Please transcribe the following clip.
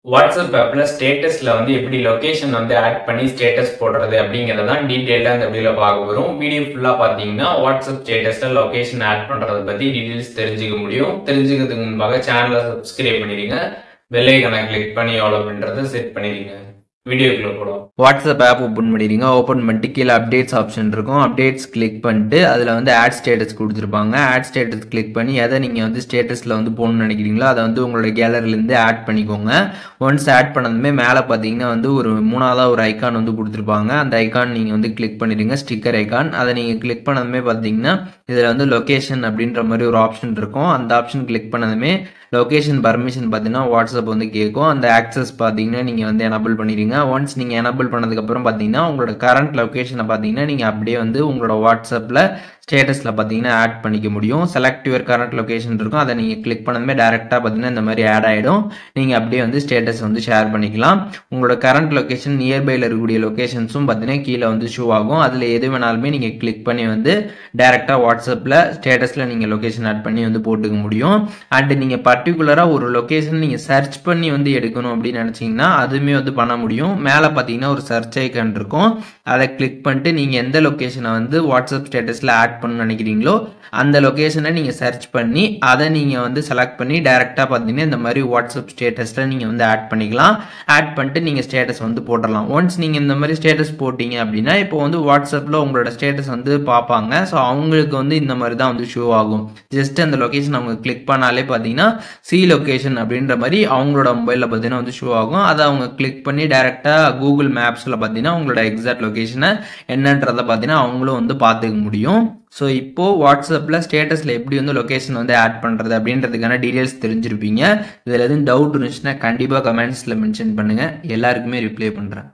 WhatsApp ஆப்ல ஸ்டேட்டஸ்ல எப்படி லொகேஷன் ஆட் பண்ணி ஸ்டேட்டஸ் போடுறது அப்படிங்கறத தான் டீடைலா இந்த வீடியோல பார்க்க போறோம். வீடியோ ஃபுல்லா பாத்தீங்கன்னா வாட்ஸ்அப் ஸ்டேட்டஸ்ல லொகேஷன் ஆட் பண்றத பத்தி டீடைல்ஸ் தெரிஞ்சுக்க முடியும். தெரிஞ்சுக்கிறதுக்கு முன்பாக சேனலை சப்ஸ்கிரைப் பண்ணிடுங்க. பெல் ஐகானை கிளிக் பண்ணி ஆல் அப்படின்றத செட் பண்ணிடுங்க. வீடியோக்குள்ள போலாம். வாட்ஸ்அப் ஆப் ஓபன் பண்ணிடுங்க. ஓபன் பண்ணிட்டு கீழே அப்டேட்ஸ் ஆப்ஷன் இருக்கும். அப்டேட்ஸ் கிளிக் பண்ணிட்டு அதுல ஆட் ஸ்டேட்டஸ் கொடுத்துருப்பாங்க. ஆட் ஸ்டேட்டஸ் கிளிக் பண்ணி எதை நீங்க ஸ்டேட்டஸ்ல போடணும்னு நினைக்கிறீங்களோ அதை உங்களோட கேலரில இருந்து ஆட் பண்ணிக்கோங்க. ஒன்ஸ் ஆட் பண்ணதுமே மேலே பார்த்தீங்கன்னா ஒரு மூணாவதா ஒரு ஐகான் கொடுத்துருப்பாங்க. அந்த ஐகான் நீங்க கிளிக் பண்ணிடுங்க. ஸ்டிக்கர் ஐகான் அதை நீங்க கிளிக் பண்ணதுமே பார்த்தீங்கன்னா இதுல லொகேஷன் அப்படின்ற மாதிரி ஒரு ஆப்ஷன் இருக்கும். அந்த ஆப்ஷன் கிளிக் பண்ணதுமே லொகேஷன் பர்மிஷன் பார்த்தீங்கன்னா வாட்ஸ்அப் கேட்கும். அந்த ஆக்சஸ் பார்த்தீங்கன்னா நீங்க எனபிள் பண்ணிடுங்க. ஒன்ஸ் நீங்க எனபிள் பண்ணதுக்கு அப்புறம் பார்த்தீங்கன்னா உங்களோட கரண்ட் லொகேஷனை பார்த்தீங்கன்னா நீங்க அப்படியே உங்களோட வாட்ஸ்அப்ல ஸ்டேட்டஸ்ல பார்த்தீங்கன்னா ஆட் பண்ணிக்க முடியும். செலக்ட் யுவர் கரண்ட் லொகேஷன் இருக்கும். அதை நீங்க கிளிக் பண்ணதுமே டைரக்டா பார்த்தீங்கன்னா இந்த மாதிரி ஆட் ஆயிடும். நீங்க அப்படியே ஸ்டேட்டஸ் ஷேர் பண்ணிக்கலாம். உங்களோட கரண்ட் லொகேஷன் நியர்பைல இருக்கக்கூடிய லொகேஷன்ஸும் பார்த்தீங்கன்னா கீழே ஷோ ஆகும். அதுல எது வேணாலுமே நீங்க கிளிக் பண்ணி டைரக்டா வாட்ஸ்அப்ல ஸ்டேட்டஸ்ல நீங்க லொகேஷன் ஆட் பண்ணி போட்டுக்க முடியும். அண்ட் நீங்க பர்டிகுலரா ஒரு லொகேஷன் நீங்க சர்ச் பண்ணி எடுக்கணும் அப்படின்னு நினைச்சீங்கன்னா அதுவுமே பண்ண முடியும். மேல பார்த்தீங்கன்னா ஒரு சர்ச் ஐக்கான் இருக்கும். அதை கிளிக் பண்ணிட்டு நீங்க எந்த லொகேஷனை வாட்ஸ்அப் ஸ்டேட்டஸ்ல ஆட் பண்ணணும்னு நினைக்கிறீங்களோ அந்த லொகேஷனை நீங்க சர்ச் பண்ணி அதை நீங்க செலக்ட் பண்ணி டைரக்டா பார்த்தீங்கன்னா இந்த மாதிரி வாட்ஸ்அப் ஸ்டேட்டஸ்ல நீங்க ஆட் பண்ணிக்கலாம். ஆட் பண்ணிட்டு நீங்க ஸ்டேட்டஸ் போடலாம். ஒன்ஸ் நீங்க இந்த மாதிரி ஸ்டேட்டஸ் போட்டீங்க அப்படின்னா இப்போ வாட்ஸ்அப்ல உங்களோட ஸ்டேட்டஸ் பார்ப்பாங்க. ஸோ அவங்களுக்கு இந்த மாதிரி தான் ஷோ ஆகும். ஜஸ்ட் அந்த லொகேஷன் அவங்க கிளிக் பண்ணாலே பார்த்தீங்கன்னா சி லொகேஷன் அப்படின்ற மாதிரி அவங்களோட மொபைலில் பார்த்தீங்கன்னா ஷோ ஆகும். அதை அவங்க கிளிக் பண்ணி டைரக்டா கூகுள் மேப்ஸ்ல பார்த்தீங்கன்னா உங்களோட எக்ஸாக்ட் லொகேஷனை என்னன்றதை பார்த்தீங்கன்னா அவங்களும் பார்த்துக்க முடியும். ஸோ இப்போ வாட்ஸ்அப்பில் ஸ்டேட்டஸில் எப்படி லொகேஷன் ஆட் பண்ணுறது அப்படின்றதுக்கான டீடைல்ஸ் தெரிஞ்சிருப்பீங்க. இதில் எதுவும் டவுட் இருந்துச்சுன்னா கண்டிப்பாக கமெண்ட்ஸில் மென்ஷன் பண்ணுங்கள். எல்லாருக்குமே ரிப்ளை பண்ணுறேன்.